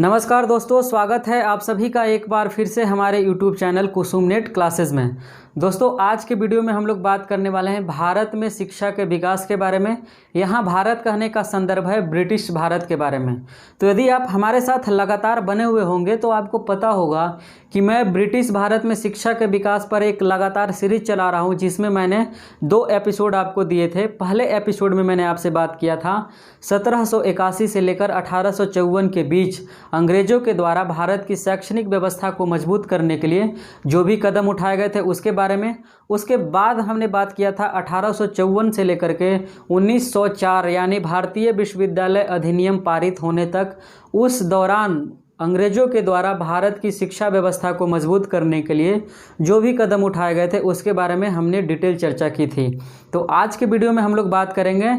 नमस्कार दोस्तों, स्वागत है आप सभी का एक बार फिर से हमारे YouTube चैनल कुसुम नेट क्लासेस में। दोस्तों, आज के वीडियो में हम लोग बात करने वाले हैं भारत में शिक्षा के विकास के बारे में। यहाँ भारत कहने का संदर्भ है ब्रिटिश भारत के बारे में। तो यदि आप हमारे साथ लगातार बने हुए होंगे तो आपको पता होगा कि मैं ब्रिटिश भारत में शिक्षा के विकास पर एक लगातार सीरीज चला रहा हूँ, जिसमें मैंने 2 एपिसोड आपको दिए थे। पहले एपिसोड में मैंने आपसे बात किया था 1781 से लेकर 1854 के बीच अंग्रेजों के द्वारा भारत की शैक्षणिक व्यवस्था को मजबूत करने के लिए जो भी कदम उठाए गए थे उसके बारे में। उसके बाद हमने बात किया था 1854 से लेकर के 1904 यानी भारतीय विश्वविद्यालय अधिनियम पारित होने तक, उस दौरान अंग्रेजों के द्वारा भारत की शिक्षा व्यवस्था को मजबूत करने के लिए जो भी कदम उठाए गए थे उसके बारे में हमने डिटेल चर्चा की थी। तो आज के वीडियो में हम लोग बात करेंगे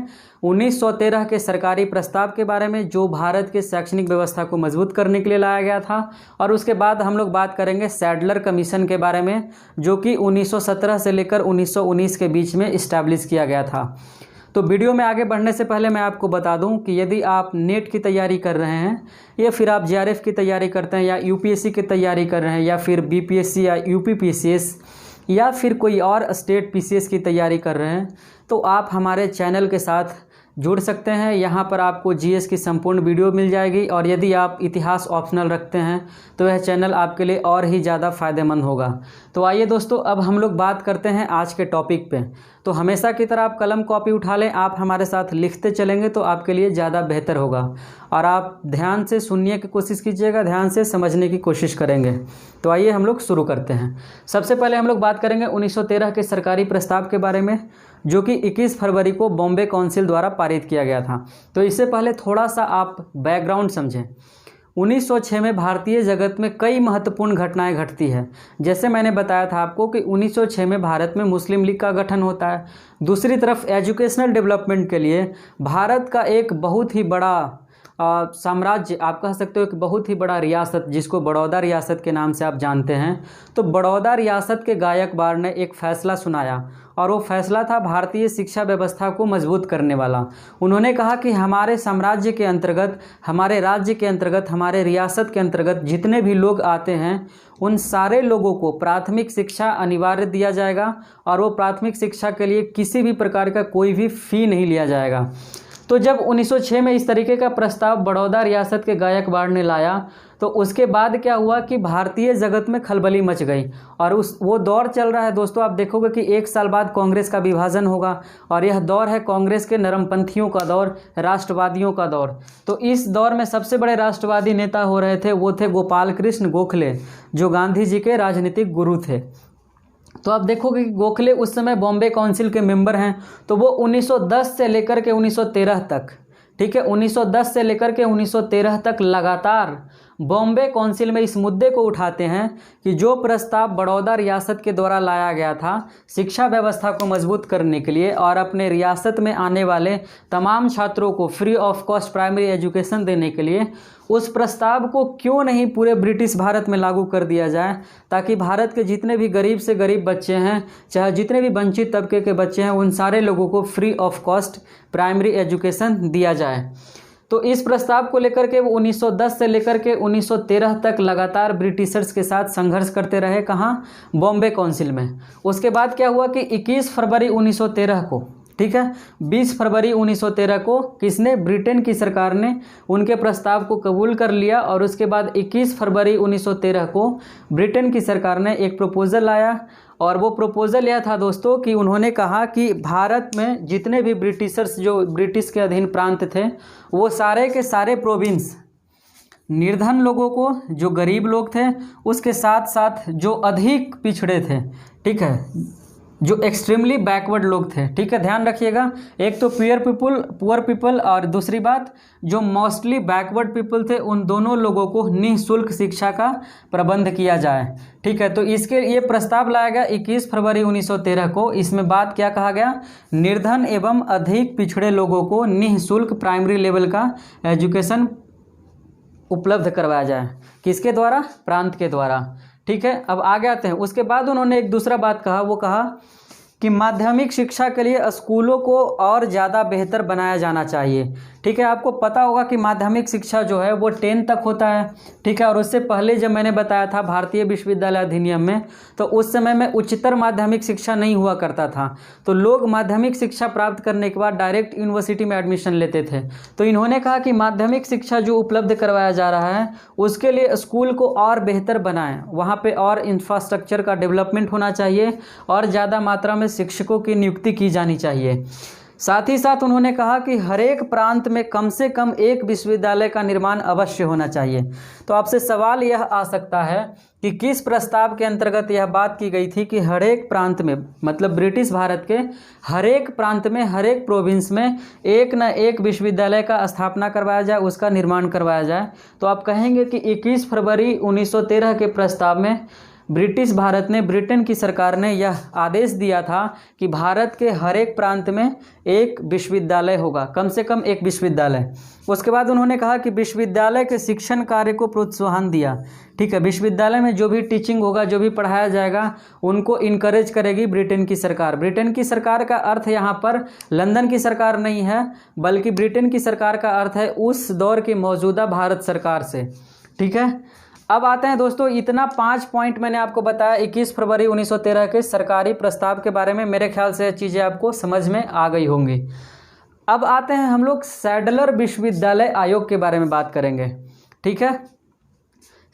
1913 के सरकारी प्रस्ताव के बारे में, जो भारत के शैक्षणिक व्यवस्था को मजबूत करने के लिए लाया गया था। और उसके बाद हम लोग बात करेंगे सैडलर कमीशन के बारे में, जो कि 1917 से लेकर 1919 के बीच में इस्टेब्लिश किया गया था। तो वीडियो में आगे बढ़ने से पहले मैं आपको बता दूं कि यदि आप नेट की तैयारी कर रहे हैं या फिर आप जेआरएफ की तैयारी करते हैं या यूपीएससी की तैयारी कर रहे हैं या फिर बीपीएससी या यूपीपीसीएस या फिर कोई और स्टेट पीसीएस की तैयारी कर रहे हैं, तो आप हमारे चैनल के साथ जुड़ सकते हैं। यहाँ पर आपको जीएस की संपूर्ण वीडियो मिल जाएगी, और यदि आप इतिहास ऑप्शनल रखते हैं तो यह चैनल आपके लिए और ही ज़्यादा फ़ायदेमंद होगा। तो आइए दोस्तों, अब हम लोग बात करते हैं आज के टॉपिक पे। तो हमेशा की तरह आप कलम कॉपी उठा लें, आप हमारे साथ लिखते चलेंगे तो आपके लिए ज़्यादा बेहतर होगा। और आप ध्यान से सुनने की कोशिश कीजिएगा, ध्यान से समझने की कोशिश करेंगे। तो आइए हम लोग शुरू करते हैं। सबसे पहले हम लोग बात करेंगे 1913 के सरकारी प्रस्ताव के बारे में, जो कि 21 फरवरी को बॉम्बे काउंसिल द्वारा पारित किया गया था। तो इससे पहले थोड़ा सा आप बैकग्राउंड समझें। 1906 में भारतीय जगत में कई महत्वपूर्ण घटनाएं घटती है। जैसे मैंने बताया था आपको कि 1906 में भारत में मुस्लिम लीग का गठन होता है। दूसरी तरफ एजुकेशनल डेवलपमेंट के लिए भारत का एक बहुत ही बड़ा साम्राज्य, आप कह सकते हो कि बहुत ही बड़ा रियासत, जिसको बड़ौदा रियासत के नाम से आप जानते हैं। तो बड़ौदा रियासत के गायकवाड़ ने एक फैसला सुनाया, और वो फैसला था भारतीय शिक्षा व्यवस्था को मजबूत करने वाला। उन्होंने कहा कि हमारे साम्राज्य के अंतर्गत, हमारे राज्य के अंतर्गत, हमारे रियासत के अंतर्गत जितने भी लोग आते हैं उन सारे लोगों को प्राथमिक शिक्षा अनिवार्य दिया जाएगा, और वो प्राथमिक शिक्षा के लिए किसी भी प्रकार का कोई भी फ़ी नहीं लिया जाएगा। तो जब 1906 में इस तरीके का प्रस्ताव बड़ौदा रियासत के गायकवाड़ ने लाया, तो उसके बाद क्या हुआ कि भारतीय जगत में खलबली मच गई। और वो दौर चल रहा है दोस्तों, आप देखोगे कि 1 साल बाद कांग्रेस का विभाजन होगा, और यह दौर है कांग्रेस के नरमपंथियों का दौर, राष्ट्रवादियों का दौर। तो इस दौर में सबसे बड़े राष्ट्रवादी नेता हो रहे थे, वो थे गोपाल कृष्ण गोखले, जो गांधी जी के राजनीतिक गुरु थे। तो आप देखोगे कि गोखले उस समय बॉम्बे काउंसिल के मेंबर हैं। तो वो 1910 से लेकर के 1913 तक, ठीक है, 1910 से लेकर के 1913 तक लगातार बॉम्बे काउंसिल में इस मुद्दे को उठाते हैं कि जो प्रस्ताव बड़ौदा रियासत के द्वारा लाया गया था शिक्षा व्यवस्था को मजबूत करने के लिए, और अपने रियासत में आने वाले तमाम छात्रों को free of cost primary education देने के लिए, उस प्रस्ताव को क्यों नहीं पूरे ब्रिटिश भारत में लागू कर दिया जाए, ताकि भारत के जितने भी गरीब से गरीब बच्चे हैं, चाहे जितने भी वंचित तबके के बच्चे हैं, उन सारे लोगों को free of cost primary education दिया जाए। तो इस प्रस्ताव को लेकर के वो 1910 से लेकर के 1913 तक लगातार ब्रिटिशर्स के साथ संघर्ष करते रहे। कहाँ? बॉम्बे काउंसिल में। उसके बाद क्या हुआ कि 21 फरवरी 1913 को, ठीक है, 20 फरवरी 1913 को किसने? ब्रिटेन की सरकार ने उनके प्रस्ताव को कबूल कर लिया। और उसके बाद 21 फरवरी 1913 को ब्रिटेन की सरकार ने एक प्रपोजल लाया, और वो प्रपोजल यह था दोस्तों कि उन्होंने कहा कि भारत में जितने भी ब्रिटिशर्स, जो ब्रिटिश के अधीन प्रांत थे, वो सारे के सारे प्रोविंस निर्धन लोगों को, जो गरीब लोग थे, उसके साथ साथ जो अधिक पिछड़े थे, ठीक है, जो एक्सट्रीमली बैकवर्ड लोग थे, ठीक है, ध्यान रखिएगा। एक तो पुअर पीपल और दूसरी बात जो मोस्टली बैकवर्ड पीपल थे, उन दोनों लोगों को निःशुल्क शिक्षा का प्रबंध किया जाए, ठीक है। तो इसके ये प्रस्ताव लाया गया 21 फरवरी 1913 को। इसमें बात क्या कहा गया? निर्धन एवं अधिक पिछड़े लोगों को निःशुल्क प्राइमरी लेवल का एजुकेशन उपलब्ध करवाया जाए। किसके द्वारा? प्रांत के द्वारा, ठीक है। अब आगे आते हैं। उसके बाद उन्होंने एक दूसरा बात कहा, वो कहा कि माध्यमिक शिक्षा के लिए स्कूलों को और ज़्यादा बेहतर बनाया जाना चाहिए, ठीक है, आपको पता होगा कि माध्यमिक शिक्षा जो है वो 10 तक होता है। ठीक है, और उससे पहले जब मैंने बताया था भारतीय विश्वविद्यालय अधिनियम में, तो उस समय में उच्चतर माध्यमिक शिक्षा नहीं हुआ करता था, तो लोग माध्यमिक शिक्षा प्राप्त करने के बाद डायरेक्ट यूनिवर्सिटी में एडमिशन लेते थे। तो इन्होंने कहा कि माध्यमिक शिक्षा जो उपलब्ध करवाया जा रहा है उसके लिए स्कूल को और बेहतर बनाएं, वहाँ पे और इंफ्रास्ट्रक्चर का डेवलपमेंट होना चाहिए और ज़्यादा मात्रा में शिक्षकों की नियुक्ति की जानी चाहिए। साथ ही साथ उन्होंने कहा कि हर एक प्रांत में कम से कम एक विश्वविद्यालय का निर्माण अवश्य होना चाहिए। तो आपसे सवाल यह आ सकता है कि किस प्रस्ताव के अंतर्गत यह बात की गई थी कि हर एक प्रांत में, मतलब ब्रिटिश भारत के हर एक प्रांत में, हर एक प्रोविंस में एक न एक विश्वविद्यालय का स्थापना करवाया जाए, उसका निर्माण करवाया जाए। तो आप कहेंगे कि 21 फरवरी 1913 के प्रस्ताव में ब्रिटिश भारत ने, ब्रिटेन की सरकार ने यह आदेश दिया था कि भारत के हर एक प्रांत में एक विश्वविद्यालय होगा, कम से कम एक विश्वविद्यालय। उसके बाद उन्होंने कहा कि विश्वविद्यालय के शिक्षण कार्य को प्रोत्साहन दिया। ठीक है, विश्वविद्यालय में जो भी टीचिंग होगा, जो भी पढ़ाया जाएगा, उनको इनकरेज करेगी ब्रिटेन की सरकार। ब्रिटेन की सरकार का अर्थ यहाँ पर लंदन की सरकार नहीं है, बल्कि ब्रिटेन की सरकार का अर्थ है उस दौर की मौजूदा भारत सरकार से। ठीक है, अब आते हैं दोस्तों, इतना 5 पॉइंट मैंने आपको बताया 21 फरवरी 1913 के सरकारी प्रस्ताव के बारे में। मेरे ख्याल से चीज़ें आपको समझ में आ गई होंगी। अब आते हैं हम लोग सैडलर विश्वविद्यालय आयोग के बारे में बात करेंगे। ठीक है,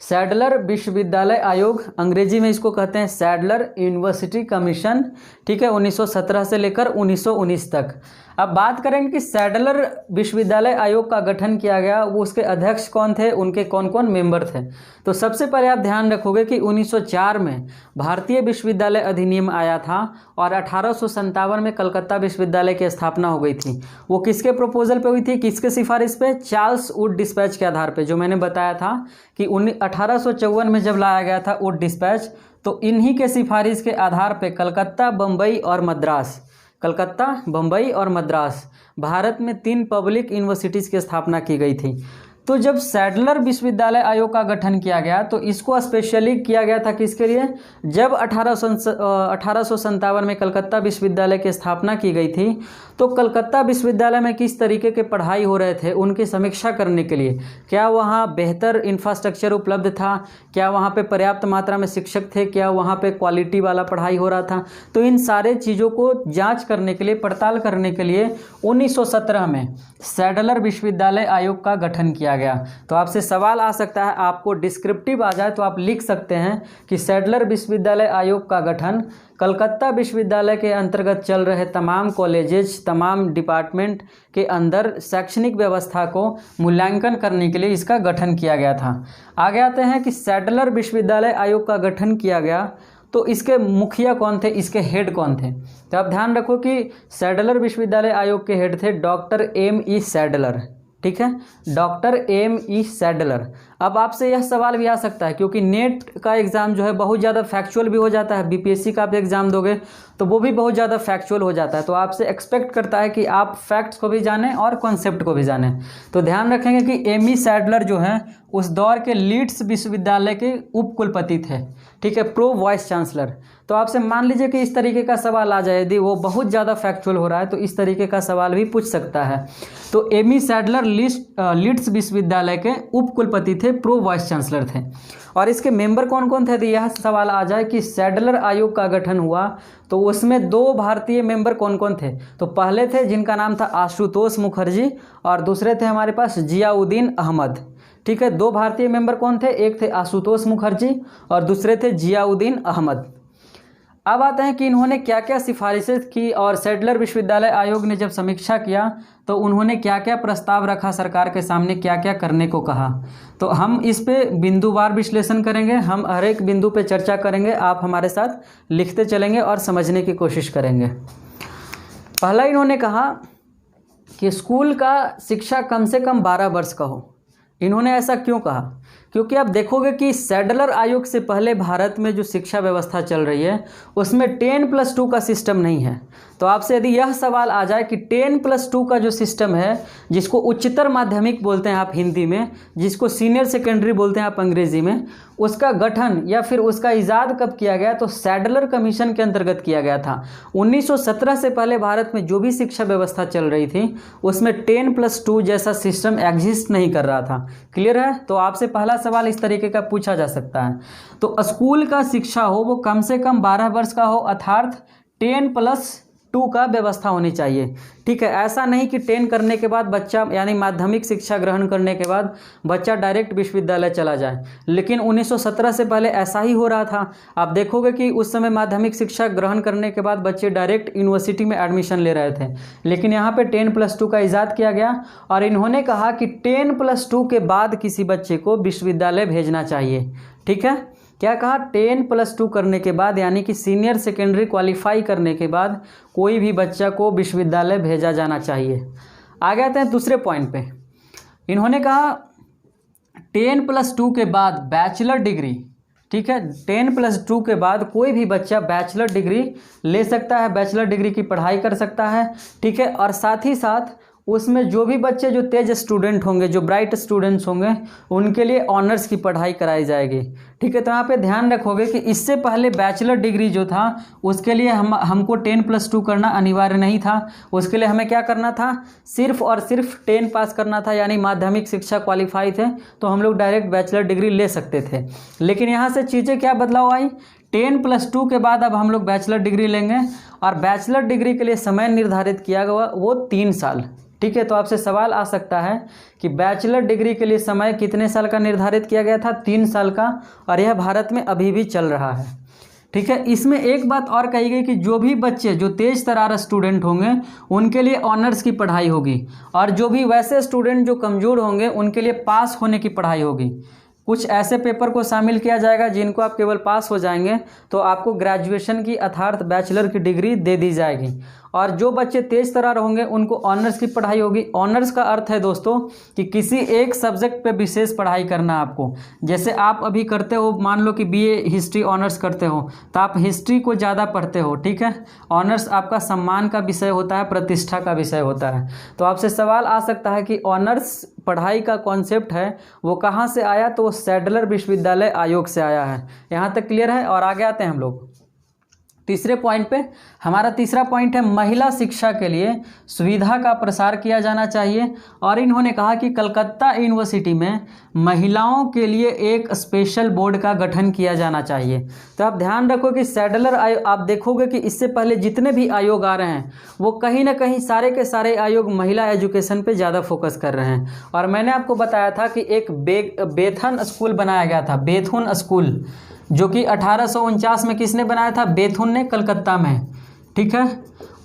सैडलर विश्वविद्यालय आयोग, अंग्रेजी में इसको कहते हैं सैडलर यूनिवर्सिटी कमीशन। ठीक है, 1917 से लेकर 1919 तक। अब बात करेंगे कि सैडलर विश्वविद्यालय आयोग का गठन किया गया, वो उसके अध्यक्ष कौन थे, उनके कौन कौन मेंबर थे। तो सबसे पहले आप ध्यान रखोगे कि 1904 में भारतीय विश्वविद्यालय अधिनियम आया था और 1857 में कलकत्ता विश्वविद्यालय की स्थापना हो गई थी। वो किसके प्रपोजल पे हुई थी, किसके सिफारिश पे? चार्ल्स वुड डिस्पैच के आधार पे। जो मैंने बताया था कि 1854 में जब लाया गया था वुड डिस्पैच, तो इन्हीं के सिफारिश के आधार पे कलकत्ता, बम्बई और मद्रास, कलकत्ता, बम्बई और मद्रास भारत में 3 पब्लिक यूनिवर्सिटीज़ की स्थापना की गई थी। तो जब सैडलर विश्वविद्यालय आयोग का गठन किया गया तो इसको स्पेशली किया गया था किसके लिए? जब 1857 में कलकत्ता विश्वविद्यालय की स्थापना की गई थी, तो कलकत्ता विश्वविद्यालय में किस तरीके के पढ़ाई हो रहे थे उनकी समीक्षा करने के लिए, क्या वहाँ बेहतर इंफ्रास्ट्रक्चर उपलब्ध था, क्या वहाँ पे पर्याप्त मात्रा में शिक्षक थे, क्या वहाँ पे क्वालिटी वाला पढ़ाई हो रहा था। तो इन सारे चीज़ों को जांच करने के लिए, पड़ताल करने के लिए 1917 में सैडलर विश्वविद्यालय आयोग का गठन किया गया। तो आपसे सवाल आ सकता है, आपको डिस्क्रिप्टिव आ जाए तो आप लिख सकते हैं कि सैडलर विश्वविद्यालय आयोग का गठन कलकत्ता विश्वविद्यालय के अंतर्गत चल रहे तमाम कॉलेजेस, तमाम डिपार्टमेंट के अंदर शैक्षणिक व्यवस्था को मूल्यांकन करने के लिए इसका गठन किया गया था। आगे आते हैं कि सैडलर विश्वविद्यालय आयोग का गठन किया गया तो इसके मुखिया कौन थे, इसके हेड कौन थे। तो आप ध्यान रखो कि सैडलर विश्वविद्यालय आयोग के हेड थे डॉक्टर M.E. सैडलर। ठीक है, डॉक्टर M.E. सैडलर। अब आपसे यह सवाल भी आ सकता है, क्योंकि नेट का एग्ज़ाम जो है बहुत ज़्यादा फैक्चुअल भी हो जाता है, BPSC का आप एग्ज़ाम दोगे तो वो भी बहुत ज़्यादा फैक्चुअल हो जाता है। तो आपसे एक्सपेक्ट करता है कि आप फैक्ट्स को भी जानें और कॉन्सेप्ट को भी जानें। तो ध्यान रखेंगे कि M.E. सैडलर जो हैं उस दौर के लीड्स विश्वविद्यालय के उप कुलपति थे। ठीक है, प्रो वाइस चांसलर। तो आपसे मान लीजिए कि इस तरीके का सवाल आ जाए, यदि वो बहुत ज़्यादा फैक्चुअल हो रहा है तो इस तरीके का सवाल भी पूछ सकता है। तो M.E. सैडलर लीड्स विश्वविद्यालय के उप कुलपति थे, प्रो वाइस चांसलर थे। और इसके मेंबर कौन कौन थे? यदि यह सवाल आ जाए कि सैडलर आयोग का गठन हुआ तो उसमें 2 भारतीय मेंबर कौन कौन थे? तो पहले थे जिनका नाम था आशुतोष मुखर्जी और दूसरे थे हमारे पास जियाउद्दीन अहमद। ठीक है, 2 भारतीय मेंबर कौन थे? एक थे आशुतोष मुखर्जी और दूसरे थे जियाउद्दीन अहमद। अब आते हैं कि इन्होंने क्या क्या सिफारिशें की और सैडलर विश्वविद्यालय आयोग ने जब समीक्षा किया तो उन्होंने क्या क्या प्रस्ताव रखा सरकार के सामने, क्या क्या करने को कहा। तो हम इस पे बिंदुवार विश्लेषण करेंगे, हम हर एक बिंदु पे चर्चा करेंगे, आप हमारे साथ लिखते चलेंगे और समझने की कोशिश करेंगे। पहला इन्होंने कहा कि स्कूल का शिक्षा कम से कम 12 वर्ष का हो। इन्होंने ऐसा क्यों कहा? क्योंकि आप देखोगे कि सैडलर आयोग से पहले भारत में जो शिक्षा व्यवस्था चल रही है उसमें 10+2 का सिस्टम नहीं है। तो आपसे यदि यह सवाल आ जाए कि 10+2 का जो सिस्टम है, जिसको उच्चतर माध्यमिक बोलते हैं आप हिंदी में, जिसको सीनियर सेकेंडरी बोलते हैं आप अंग्रेजी में, उसका गठन या फिर उसका इजाद कब किया गया, तो सैडलर कमीशन के अंतर्गत किया गया था। 1917 से पहले भारत में जो भी शिक्षा व्यवस्था चल रही थी उसमें 10+2 जैसा सिस्टम एग्जिस्ट नहीं कर रहा था। क्लियर है? तो आपसे पहला सवाल इस तरीके का पूछा जा सकता है। तो स्कूल का शिक्षा हो वो कम से कम 12 वर्ष का हो, अर्थात 10+2 का व्यवस्था होनी चाहिए। ठीक है, ऐसा नहीं कि 10 करने के बाद बच्चा यानी माध्यमिक शिक्षा ग्रहण करने के बाद बच्चा डायरेक्ट विश्वविद्यालय चला जाए, लेकिन 1917 से पहले ऐसा ही हो रहा था। आप देखोगे कि उस समय माध्यमिक शिक्षा ग्रहण करने के बाद बच्चे डायरेक्ट यूनिवर्सिटी में एडमिशन ले रहे थे, लेकिन यहाँ पे 10+2 का इजाद किया गया और इन्होंने कहा कि 10+2 के बाद किसी बच्चे को विश्वविद्यालय भेजना चाहिए। ठीक है, क्या कहा? 10+2 करने के बाद यानी कि सीनियर सेकेंडरी क्वालिफाई करने के बाद कोई भी बच्चा को विश्वविद्यालय भेजा जाना चाहिए। आगे आते हैं दूसरे पॉइंट पे। इन्होंने कहा 10+2 के बाद बैचलर डिग्री, ठीक है, 10+2 के बाद कोई भी बच्चा बैचलर डिग्री ले सकता है, बैचलर डिग्री की पढ़ाई कर सकता है। ठीक है, और साथ ही साथ उसमें जो भी बच्चे जो तेज स्टूडेंट होंगे, जो ब्राइट स्टूडेंट्स होंगे, उनके लिए ऑनर्स की पढ़ाई कराई जाएगी। ठीक है, तो यहाँ पे ध्यान रखोगे कि इससे पहले बैचलर डिग्री जो था उसके लिए हमको 10+2 करना अनिवार्य नहीं था। उसके लिए हमें क्या करना था? सिर्फ और सिर्फ 10 पास करना था, यानी माध्यमिक शिक्षा क्वालिफाई थे तो हम लोग डायरेक्ट बैचलर डिग्री ले सकते थे। लेकिन यहाँ से चीज़ें क्या बदलाव आई? 10+2 के बाद अब हम लोग बैचलर डिग्री लेंगे और बैचलर डिग्री के लिए समय निर्धारित किया गया वो 3 साल। ठीक है, तो आपसे सवाल आ सकता है कि बैचलर डिग्री के लिए समय कितने साल का निर्धारित किया गया था? 3 साल का, और यह भारत में अभी भी चल रहा है। ठीक है, इसमें एक बात और कही गई कि जो भी बच्चे जो तेज तरार स्टूडेंट होंगे उनके लिए ऑनर्स की पढ़ाई होगी, और जो भी वैसे स्टूडेंट जो कमज़ोर होंगे उनके लिए पास होने की पढ़ाई होगी। कुछ ऐसे पेपर को शामिल किया जाएगा जिनको आप केवल पास हो जाएंगे तो आपको ग्रेजुएशन की अर्थात बैचलर की डिग्री दे दी जाएगी, और जो बच्चे तेज तरार होंगे उनको ऑनर्स की पढ़ाई होगी। ऑनर्स का अर्थ है दोस्तों कि किसी एक सब्जेक्ट पे विशेष पढ़ाई करना आपको। जैसे आप अभी करते हो, मान लो कि बीए हिस्ट्री ऑनर्स करते हो तो आप हिस्ट्री को ज़्यादा पढ़ते हो। ठीक है, ऑनर्स आपका सम्मान का विषय होता है, प्रतिष्ठा का विषय होता है। तो आपसे सवाल आ सकता है कि ऑनर्स पढ़ाई का कॉन्सेप्ट है वो कहाँ से आया? तो वो सैडलर विश्वविद्यालय आयोग से आया है। यहाँ तक क्लियर है? और आगे आते हैं हम लोग तीसरे पॉइंट पे। हमारा तीसरा पॉइंट है महिला शिक्षा के लिए सुविधा का प्रसार किया जाना चाहिए, और इन्होंने कहा कि कलकत्ता यूनिवर्सिटी में महिलाओं के लिए एक स्पेशल बोर्ड का गठन किया जाना चाहिए। तो आप ध्यान रखो कि सैडलर आयोग, आप देखोगे कि इससे पहले जितने भी आयोग आ रहे हैं वो कहीं ना कहीं सारे के सारे आयोग महिला एजुकेशन पे ज़्यादा फोकस कर रहे हैं। और मैंने आपको बताया था कि एक बेथुन स्कूल बनाया गया था, बेथुन स्कूल, जो कि 1849 में किसने बनाया था? बेथुन ने, कलकत्ता में। ठीक है,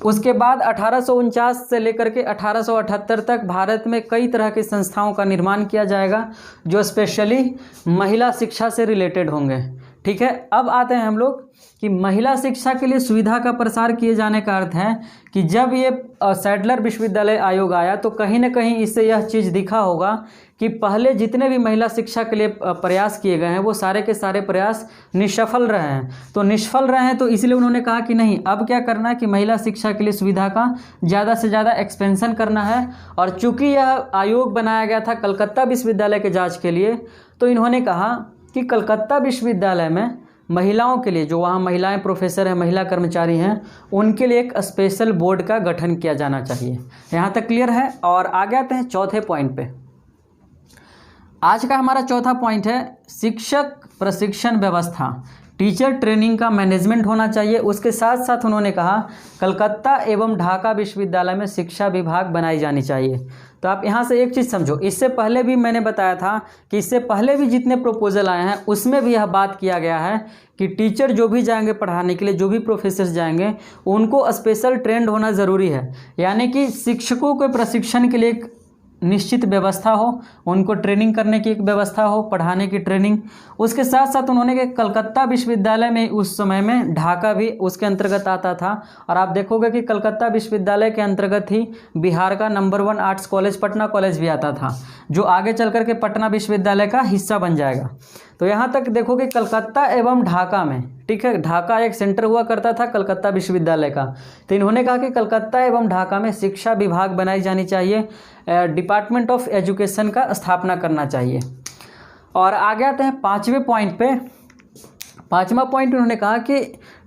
उसके बाद 1849 से लेकर के 1878 तक भारत में कई तरह की संस्थाओं का निर्माण किया जाएगा जो स्पेशली महिला शिक्षा से रिलेटेड होंगे। ठीक है, अब आते हैं हम लोग कि महिला शिक्षा के लिए सुविधा का प्रसार किए जाने का अर्थ है कि जब ये सैडलर विश्वविद्यालय आयोग आया तो कहीं ना कहीं इससे यह चीज़ दिखा होगा कि पहले जितने भी महिला शिक्षा के लिए प्रयास किए गए हैं वो सारे के सारे प्रयास निष्फल रहे हैं। तो निष्फल रहे हैं तो इसलिए उन्होंने कहा कि नहीं, अब क्या करना है कि महिला शिक्षा के लिए सुविधा का ज़्यादा से ज़्यादा एक्सपेंशन करना है। और चूँकि यह आयोग बनाया गया था कलकत्ता विश्वविद्यालय के जाँच के लिए, तो इन्होंने कहा कि कलकत्ता विश्वविद्यालय में महिलाओं के लिए, जो वहाँ महिलाएं प्रोफेसर हैं, महिला कर्मचारी हैं, उनके लिए एक स्पेशल बोर्ड का गठन किया जाना चाहिए। यहाँ तक क्लियर है? और आगे आते हैं चौथे पॉइंट पे। आज का हमारा चौथा पॉइंट है शिक्षक प्रशिक्षण व्यवस्था, टीचर ट्रेनिंग का मैनेजमेंट होना चाहिए। उसके साथ साथ उन्होंने कहा कलकत्ता एवं ढाका विश्वविद्यालय में शिक्षा विभाग बनाई जानी चाहिए। तो आप यहाँ से एक चीज़ समझो, इससे पहले भी मैंने बताया था कि इससे पहले भी जितने प्रपोजल आए हैं उसमें भी यह बात किया गया है कि टीचर जो भी जाएंगे पढ़ाने के लिए, जो भी प्रोफेसर जाएंगे, उनको स्पेशल ट्रेंड होना ज़रूरी है। यानी कि शिक्षकों के प्रशिक्षण के लिए एक निश्चित व्यवस्था हो, उनको ट्रेनिंग करने की एक व्यवस्था हो, पढ़ाने की ट्रेनिंग। उसके साथ साथ उन्होंने कि कलकत्ता विश्वविद्यालय में उस समय में ढाका भी उसके अंतर्गत आता था। और आप देखोगे कि कलकत्ता विश्वविद्यालय के अंतर्गत ही बिहार का number 1 arts college Patna college भी आता था, जो आगे चल कर के पटना विश्वविद्यालय का हिस्सा बन जाएगा। तो यहाँ तक देखोगे कलकत्ता एवं ढाका में, ठीक है, ढाका एक सेंटर हुआ करता था कलकत्ता विश्वविद्यालय का। तो इन्होंने कहा कि कलकत्ता एवं ढाका में शिक्षा विभाग बनाई जानी चाहिए, डिपार्टमेंट ऑफ एजुकेशन का स्थापना करना चाहिए। और आगे आते हैं 5वें पॉइंट पे। 5वां पॉइंट उन्होंने कहा कि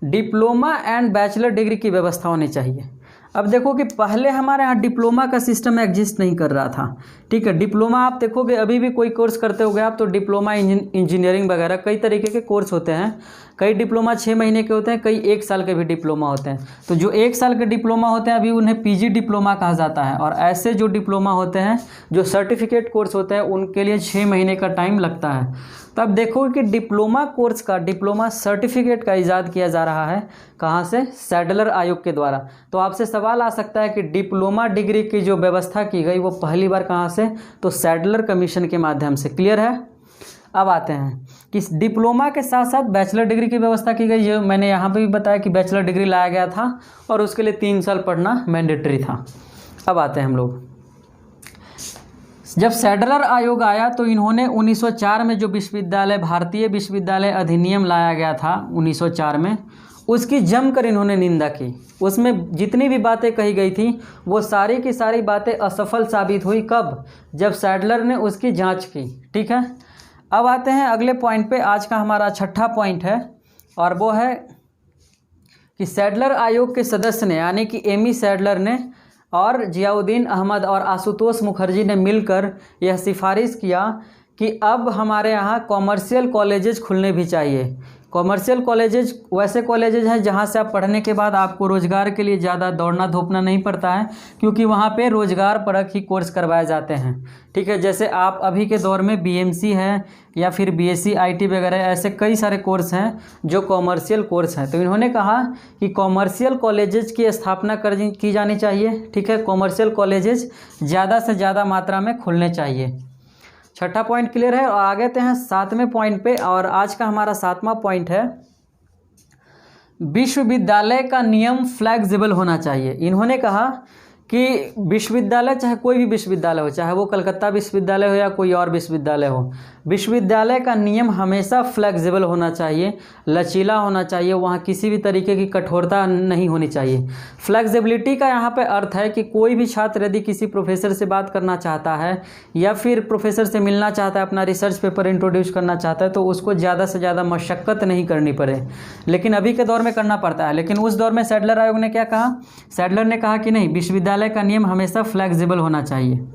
डिप्लोमा एंड बैचलर डिग्री की व्यवस्था होनी चाहिए। अब देखो कि पहले हमारे यहाँ डिप्लोमा का सिस्टम एग्जिस्ट नहीं कर रहा था, ठीक है। डिप्लोमा आप देखोगे अभी भी कोई कोर्स करते होगे आप, तो डिप्लोमा इंजीनियरिंग वगैरह कई तरीके के कोर्स होते हैं। कई डिप्लोमा 6 महीने के होते हैं, कई 1 साल के भी डिप्लोमा होते हैं। तो जो 1 साल के डिप्लोमा होते हैं अभी उन्हें पीजी डिप्लोमा कहा जाता है। और ऐसे जो डिप्लोमा होते हैं, जो सर्टिफिकेट कोर्स होते हैं, उनके लिए 6 महीने का टाइम लगता है। तब देखो कि डिप्लोमा कोर्स का, डिप्लोमा सर्टिफिकेट का इजाद किया जा रहा है, कहाँ से? सैडलर आयोग के द्वारा। तो आपसे सवाल आ सकता है कि डिप्लोमा डिग्री की जो व्यवस्था की गई वो पहली बार कहाँ से? तो सैडलर कमीशन के माध्यम से। क्लियर है? अब आते हैं कि डिप्लोमा के साथ साथ बैचलर डिग्री की व्यवस्था की गई। जो मैंने यहाँ पे भी बताया कि बैचलर डिग्री लाया गया था और उसके लिए 3 साल पढ़ना मैंडेटरी था। अब आते हैं हम लोग, जब सैडलर आयोग आया तो इन्होंने 1904 में जो विश्वविद्यालय, भारतीय विश्वविद्यालय अधिनियम लाया गया था 1904 में, उसकी जमकर इन्होंने निंदा की। उसमें जितनी भी बातें कही गई थी वो सारी की सारी बातें असफल साबित हुई। कब? जब सैडलर ने उसकी जांच की, ठीक है। अब आते हैं अगले पॉइंट पे। आज का हमारा 6ठा पॉइंट है और वो है कि सैडलर आयोग के सदस्य ने, यानी कि एमी सैडलर ने और जियाउद्दीन अहमद और आशुतोष मुखर्जी ने मिलकर यह सिफारिश किया कि अब हमारे यहाँ कॉमर्शियल कॉलेजेस खुलने भी चाहिए। कॉमर्शियल कॉलेजेस वैसे कॉलेजेस हैं जहाँ से आप पढ़ने के बाद आपको रोज़गार के लिए ज़्यादा दौड़ना धूपना नहीं पड़ता है, क्योंकि वहाँ पे रोज़गार परक ही कोर्स करवाए जाते हैं, ठीक है। जैसे आप अभी के दौर में बीएमसी है या फिर बीएससी आईटी वगैरह, ऐसे कई सारे कोर्स हैं जो कॉमर्शियल कोर्स हैं। तो इन्होंने कहा कि कॉमर्शियल कॉलेजेस की स्थापना की जानी चाहिए, ठीक है। कॉमर्शियल कॉलेजेस ज़्यादा से ज़्यादा मात्रा में खुलने चाहिए। 6ठा पॉइंट क्लियर है। और आगे आते हैं 7वें पॉइंट पे। और आज का हमारा 7वां पॉइंट है, विश्वविद्यालय का नियम फ्लेक्सिबल होना चाहिए। इन्होंने कहा कि विश्वविद्यालय, चाहे कोई भी विश्वविद्यालय हो, चाहे वो कलकत्ता विश्वविद्यालय हो या कोई और विश्वविद्यालय हो, विश्वविद्यालय का नियम हमेशा फ्लेक्सिबल होना चाहिए, लचीला होना चाहिए। वहाँ किसी भी तरीके की कठोरता नहीं होनी चाहिए। फ्लेक्सिबिलिटी का यहाँ पे अर्थ है कि कोई भी छात्र यदि किसी प्रोफेसर से बात करना चाहता है या फिर प्रोफेसर से मिलना चाहता है, अपना रिसर्च पेपर इंट्रोड्यूस करना चाहता है, तो उसको ज़्यादा से ज़्यादा मशक्क़त नहीं करनी पड़े। लेकिन अभी के दौर में करना पड़ता है। लेकिन उस दौर में सैडलर आयोग ने क्या कहा? सैडलर ने कहा कि नहीं, विश्वविद्यालय का नियम हमेशा फ्लेक्सिबल होना चाहिए,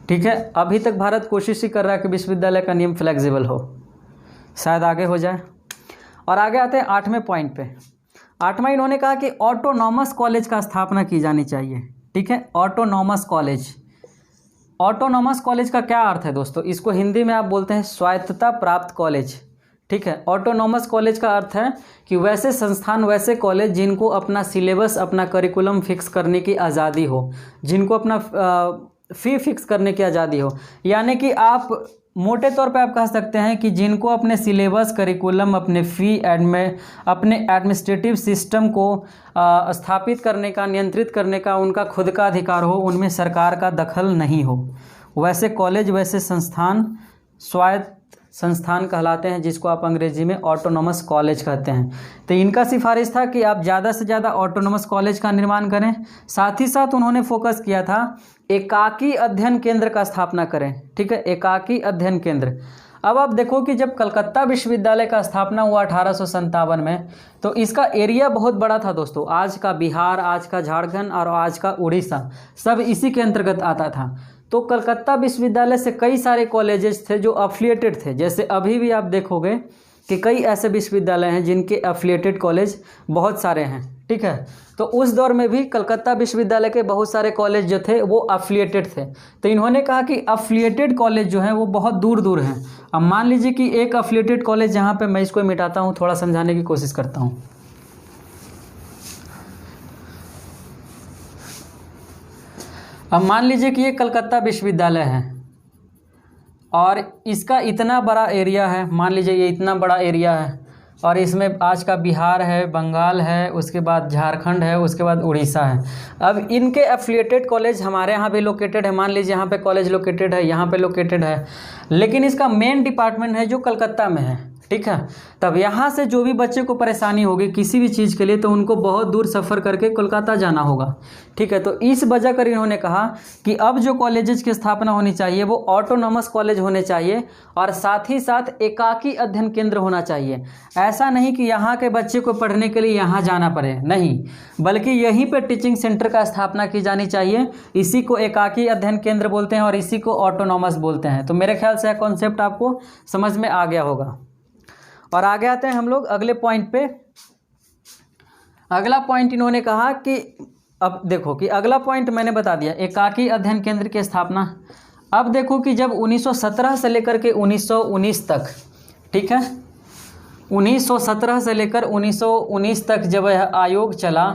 ठीक है। अभी तक भारत कोशिश ही कर रहा है कि विश्वविद्यालय का नियम फ्लेक्सिबल हो, शायद आगे हो जाए। और आगे आते हैं 8वें पॉइंट पे। 8वां इन्होंने कहा कि ऑटोनॉमस कॉलेज का स्थापना की जानी चाहिए, ठीक है। ऑटोनॉमस कॉलेज, ऑटोनॉमस कॉलेज का क्या अर्थ है दोस्तों? इसको हिंदी में आप बोलते हैं स्वायत्तता प्राप्त कॉलेज, ठीक है। ऑटोनॉमस कॉलेज का अर्थ है कि वैसे संस्थान, वैसे कॉलेज जिनको अपना सिलेबस, अपना करिकुलम फिक्स करने की आज़ादी हो, जिनको अपना फ़ी फिक्स करने की आज़ादी हो। यानी कि आप मोटे तौर पे आप कह सकते हैं कि जिनको अपने सिलेबस, करिकुलम, अपने फ़ी अपने एडमिनिस्ट्रेटिव सिस्टम को स्थापित करने का, नियंत्रित करने का उनका खुद का अधिकार हो, उनमें सरकार का दखल नहीं हो, वैसे कॉलेज, वैसे संस्थान स्वायत्त संस्थान कहलाते हैं, जिसको आप अंग्रेजी में ऑटोनॉमस कॉलेज कहते हैं। तो इनका सिफारिश था कि आप ज़्यादा से ज़्यादा ऑटोनॉमस कॉलेज का निर्माण करें। साथ ही साथ उन्होंने फोकस किया था एकाकी अध्ययन केंद्र का स्थापना करें, ठीक है, एकाकी अध्ययन केंद्र। अब आप देखो कि जब कलकत्ता विश्वविद्यालय का स्थापना हुआ 1857 में, तो इसका एरिया बहुत बड़ा था दोस्तों। आज का बिहार, आज का झारखंड और आज का उड़ीसा सब इसी के अंतर्गत आता था। तो कलकत्ता विश्वविद्यालय से कई सारे कॉलेजेस थे जो अफिलिएटेड थे। जैसे अभी भी आप देखोगे कि कई ऐसे विश्वविद्यालय हैं जिनके अफिलिएटेड कॉलेज बहुत सारे हैं, ठीक है। तो उस दौर में भी कलकत्ता विश्वविद्यालय के बहुत सारे कॉलेज जो थे वो अफिलिएटेड थे। तो इन्होंने कहा कि अफिलिएटेड कॉलेज जो हैं वो बहुत दूर दूर हैं। अब मान लीजिए कि एक अफिलिएटेड कॉलेज, जहाँ पे मैं इसको मिटाता हूँ, थोड़ा समझाने की कोशिश करता हूँ। अब मान लीजिए कि ये कलकत्ता विश्वविद्यालय है और इसका इतना बड़ा एरिया है, मान लीजिए ये इतना बड़ा एरिया है और इसमें आज का बिहार है, बंगाल है, उसके बाद झारखंड है, उसके बाद उड़ीसा है। अब इनके एफिलिएटेड कॉलेज हमारे यहाँ भी लोकेटेड है, मान लीजिए यहाँ पे कॉलेज लोकेटेड है, यहाँ पे लोकेटेड है, लेकिन इसका मेन डिपार्टमेंट है जो कलकत्ता में है, ठीक है। तब यहाँ से जो भी बच्चे को परेशानी होगी किसी भी चीज़ के लिए तो उनको बहुत दूर सफ़र करके कोलकाता जाना होगा, ठीक है। तो इस वजह कर इन्होंने कहा कि अब जो कॉलेजेस की स्थापना होनी चाहिए वो ऑटोनॉमस कॉलेज होने चाहिए और साथ ही साथ एकाकी अध्ययन केंद्र होना चाहिए। ऐसा नहीं कि यहाँ के बच्चे को पढ़ने के लिए यहाँ जाना पड़े, नहीं, बल्कि यहीं पर टीचिंग सेंटर का स्थापना की जानी चाहिए। इसी को एकाकी अध्ययन केंद्र बोलते हैं और इसी को ऑटोनॉमस बोलते हैं। तो मेरे ख्याल से यह कॉन्सेप्ट आपको समझ में आ गया होगा। और आगे आते हैं हम लोग अगले पॉइंट पे। अगला पॉइंट इन्होंने कहा कि अब देखो कि अगला पॉइंट मैंने बता दिया, एकाकी अध्ययन केंद्र की स्थापना। अब देखो कि जब 1917 से लेकर के 1919 तक, ठीक है, 1917 से लेकर 1919 तक जब यह आयोग चला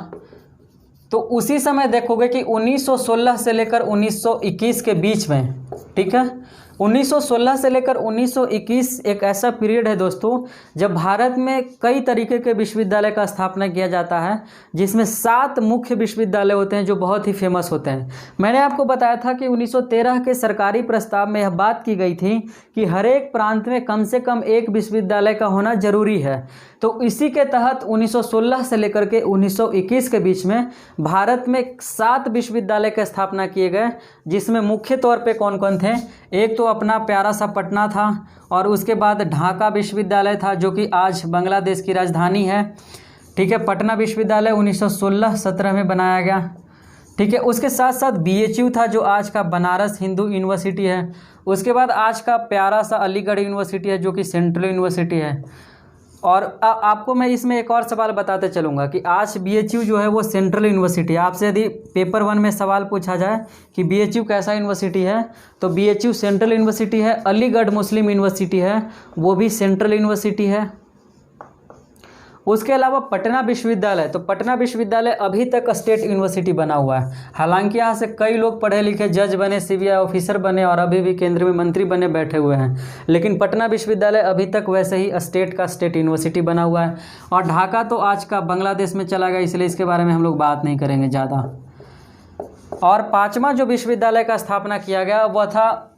तो उसी समय देखोगे कि 1916 से लेकर 1921 के बीच में, ठीक है, 1916 से लेकर 1921 एक ऐसा पीरियड है दोस्तों जब भारत में कई तरीके के विश्वविद्यालय का स्थापना किया जाता है, जिसमें 7 मुख्य विश्वविद्यालय होते हैं जो बहुत ही फेमस होते हैं। मैंने आपको बताया था कि 1913 के सरकारी प्रस्ताव में यह बात की गई थी कि हर एक प्रांत में कम से कम एक विश्वविद्यालय का होना जरूरी है। तो इसी के तहत 1916 से लेकर के 1921 के बीच में भारत में 7 विश्वविद्यालय की स्थापना किए गए, जिसमें मुख्य तौर पे कौन कौन थे। एक तो अपना प्यारा सा पटना था और उसके बाद ढाका विश्वविद्यालय था जो कि आज बांग्लादेश की राजधानी है, ठीक है। पटना विश्वविद्यालय 1916-17 में बनाया गया, ठीक है। उसके साथ साथ BHU था जो आज का बनारस हिंदू यूनिवर्सिटी है। उसके बाद आज का प्यारा सा अलीगढ़ यूनिवर्सिटी है जो कि सेंट्रल यूनिवर्सिटी है। और आपको मैं इसमें एक और सवाल बताते चलूँगा कि आज BHU जो है वो सेंट्रल यूनिवर्सिटी है। आपसे यदि पेपर 1 में सवाल पूछा जाए कि BHU कैसा यूनिवर्सिटी है तो BHU सेंट्रल यूनिवर्सिटी है। अलीगढ़ मुस्लिम यूनिवर्सिटी है, वो भी सेंट्रल यूनिवर्सिटी है। उसके अलावा पटना विश्वविद्यालय, तो पटना विश्वविद्यालय अभी तक स्टेट यूनिवर्सिटी बना हुआ है। हालांकि यहाँ से कई लोग पढ़े लिखे जज बने, CBI ऑफिसर बने और अभी भी केंद्र में मंत्री बने बैठे हुए हैं, लेकिन पटना विश्वविद्यालय अभी तक वैसे ही स्टेट का स्टेट यूनिवर्सिटी बना हुआ है। और ढाका तो आज का बांग्लादेश में चला गया, इसलिए इसके बारे में हम लोग बात नहीं करेंगे ज़्यादा। और 5वां जो विश्वविद्यालय का स्थापना किया गया वह था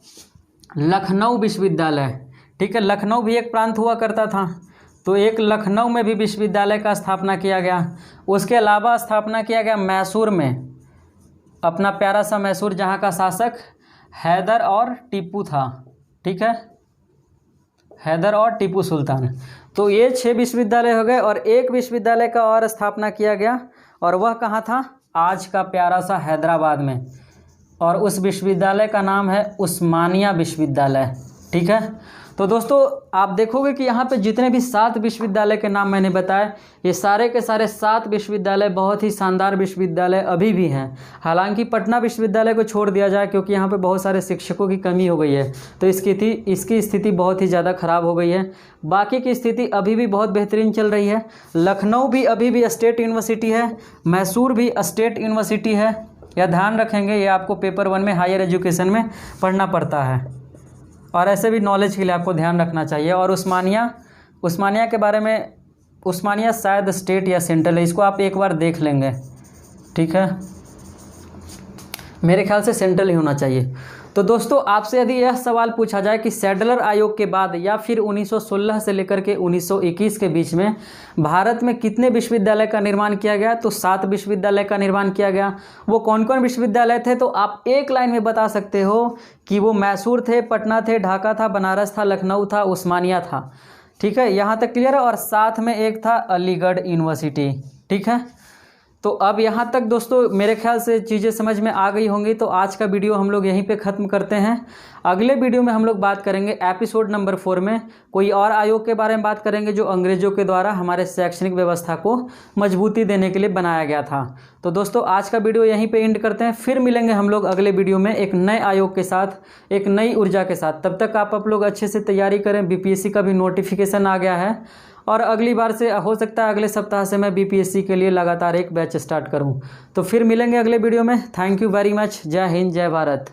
लखनऊ विश्वविद्यालय, ठीक है। लखनऊ भी एक प्रांत हुआ करता था, तो एक लखनऊ में भी विश्वविद्यालय का स्थापना किया गया। उसके अलावा स्थापना किया गया मैसूर में, अपना प्यारा सा मैसूर, जहाँ का शासक हैदर और टीपू था, ठीक है, हैदर और टीपू सुल्तान। तो ये 6 विश्वविद्यालय हो गए। और एक विश्वविद्यालय का और स्थापना किया गया और वह कहाँ था, आज का प्यारा सा हैदराबाद में, और उस विश्वविद्यालय का नाम है उस्मानिया विश्वविद्यालय, ठीक है। तो दोस्तों आप देखोगे कि यहाँ पे जितने भी 7 विश्वविद्यालय के नाम मैंने बताए, ये सारे के सारे 7 विश्वविद्यालय बहुत ही शानदार विश्वविद्यालय अभी भी हैं। हालांकि पटना विश्वविद्यालय को छोड़ दिया जाए क्योंकि यहाँ पे बहुत सारे शिक्षकों की कमी हो गई है, तो इसकी स्थिति बहुत ही ज़्यादा ख़राब हो गई है। बाकी की स्थिति अभी भी बहुत बेहतरीन चल रही है। लखनऊ भी अभी भी स्टेट यूनिवर्सिटी है, मैसूर भी स्टेट यूनिवर्सिटी है, यह ध्यान रखेंगे, ये आपको पेपर 1 में हायर एजुकेशन में पढ़ना पड़ता है और ऐसे भी नॉलेज के लिए आपको ध्यान रखना चाहिए। और उस्मानिया के बारे में, उस्मानिया शायद स्टेट या सेंट्रल है, इसको आप एक बार देख लेंगे, ठीक है, मेरे ख्याल से सेंट्रल ही होना चाहिए। तो दोस्तों आपसे यदि यह सवाल पूछा जाए कि सैडलर आयोग के बाद या फिर 1916 से लेकर के 1921 के बीच में भारत में कितने विश्वविद्यालय का निर्माण किया गया, तो 7 विश्वविद्यालय का निर्माण किया गया। वो कौन कौन विश्वविद्यालय थे, तो आप एक लाइन में बता सकते हो कि वो मैसूर थे, पटना थे, ढाका था, बनारस था, लखनऊ था, उस्मानिया था, ठीक है, यहाँ तक क्लियर है। और साथ में एक था अलीगढ़ यूनिवर्सिटी, ठीक है। तो अब यहाँ तक दोस्तों मेरे ख्याल से चीज़ें समझ में आ गई होंगी। तो आज का वीडियो हम लोग यहीं पे ख़त्म करते हैं। अगले वीडियो में हम लोग बात करेंगे एपिसोड नंबर 4 में कोई और आयोग के बारे में बात करेंगे जो अंग्रेज़ों के द्वारा हमारे शैक्षणिक व्यवस्था को मजबूती देने के लिए बनाया गया था। तो दोस्तों आज का वीडियो यहीं पे एंड करते हैं, फिर मिलेंगे हम लोग अगले वीडियो में एक नए आयोग के साथ, एक नई ऊर्जा के साथ। तब तक आप लोग अच्छे से तैयारी करें, BPSC का भी नोटिफिकेशन आ गया है और अगली बार से हो सकता है अगले सप्ताह से मैं बीपीएससी के लिए लगातार एक बैच स्टार्ट करूं। तो फिर मिलेंगे अगले वीडियो में। Thank you very much. जय हिंद, जय भारत।